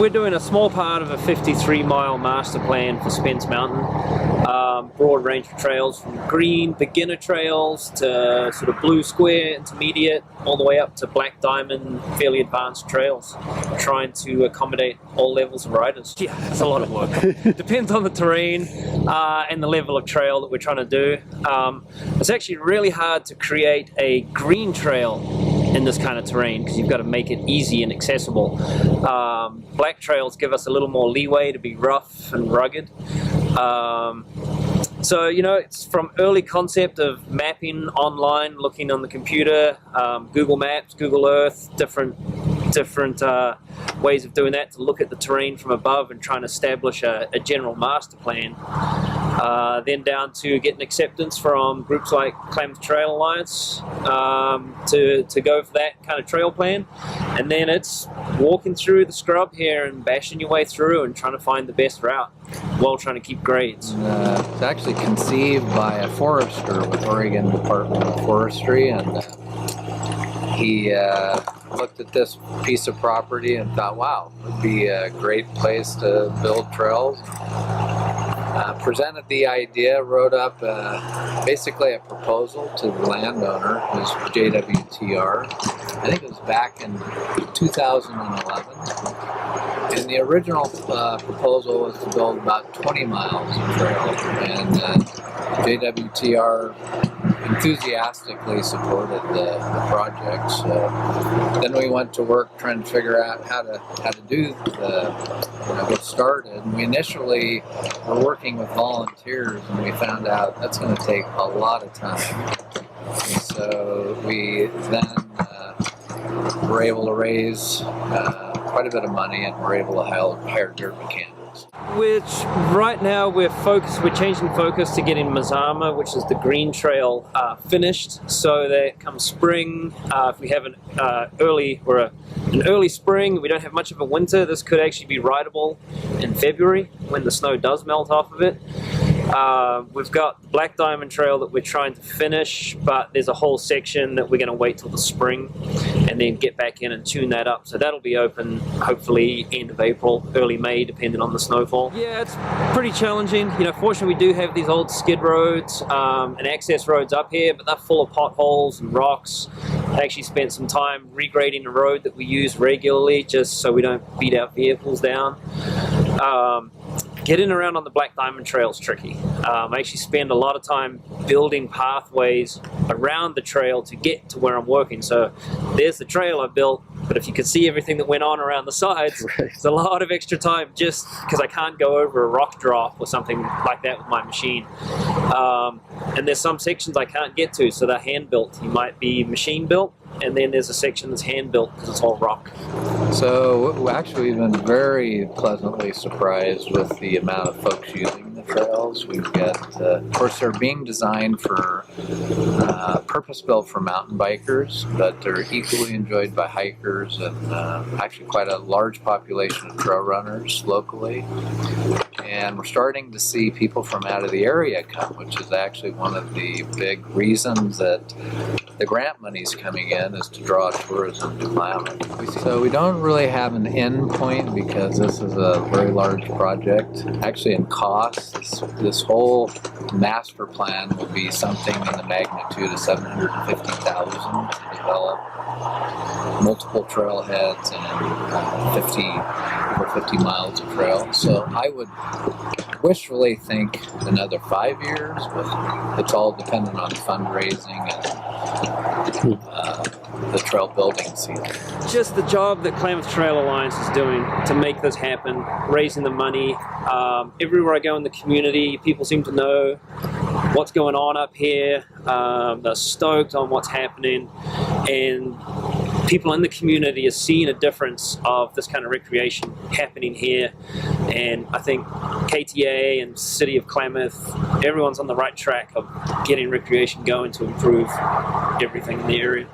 We're doing a small part of a 53-mile master plan for Spence Mountain. Broad range of trails from green beginner trails to sort of blue square intermediate all the way up to black diamond fairly advanced trails, trying to accommodate all levels of riders. Yeah, it's a lot of work. Depends on the terrain and the level of trail that we're trying to do. It's actually really hard to create a green trail in this kind of terrain because you've got to make it easy and accessible. Black trails give us a little more leeway to be rough and rugged. So, you know, it's from early concept of mapping online, looking on the computer, Google Maps, Google Earth, different ways of doing that to look at the terrain from above and trying to establish a general master plan. Then down to getting acceptance from groups like Klamath Trails Alliance to go for that kind of trail plan. And then it's walking through the scrub here and bashing your way through and trying to find the best route while trying to keep grades. It's actually conceived by a forester with Oregon Department of Forestry, and he looked at this piece of property and thought, wow, it would be a great place to build trails. Presented the idea, wrote up basically a proposal to the landowner, who's JWTR. I think it was back in 2011. And the original proposal was to build about 20 miles of trail, and JWTR enthusiastically supported the project. So then we went to work trying to figure out how to do get started. And we initially were working with volunteers, and we found out that's going to take a lot of time. And so we then were able to raise quite a bit of money, and we're able to hire dirt mechanics. Which right now we're changing focus to getting Mazama, which is the green trail, finished, so that come spring, if we have an early spring, we don't have much of a winter, this could actually be rideable in February when the snow does melt off of it. We've got the Black Diamond Trail that we're trying to finish, but there's a whole section that we're going to wait till the spring and then get back in and tune that up. So that'll be open hopefully end of April, early May, depending on the snowfall. Yeah, it's pretty challenging. You know, fortunately we do have these old skid roads and access roads up here, but they're full of potholes and rocks. I actually spent some time regrading the road that we use regularly just so we don't beat our vehicles down. Getting around on the Black Diamond Trail is tricky. I actually spend a lot of time building pathways around the trail to get to where I'm working. So there's the trail I built, but if you could see everything that went on around the sides, it's a lot of extra time just because I can't go over a rock drop or something like that with my machine. And there's some sections I can't get to, so they're hand-built. You might be machine-built, and then there's a section that's hand-built because it's all rock. So actually we've been very pleasantly surprised with the amount of folks using the trails. We've got, of course, they're being designed for purpose-built for mountain bikers, but they're equally enjoyed by hikers and actually quite a large population of trail runners locally. And we're starting to see people from out of the area come, which is actually one of the big reasons that the grant money's coming in, is to draw tourism to Klamath. So we don't really have an end point because this is a very large project. Actually in cost, this whole master plan will be something in the magnitude of $750,000 to develop multiple trailheads and over 50 miles of trail. So I would wishfully think another 5 years, but it's all dependent on fundraising and the trail building season. Just the job that Klamath Trail Alliance is doing to make this happen, raising the money. Everywhere I go in the community, people seem to know what's going on up here. They're stoked on what's happening, and people in the community are seeing a difference of this kind of recreation happening here. And I think KTA and City of Klamath, everyone's on the right track of getting recreation going to improve everything in the area.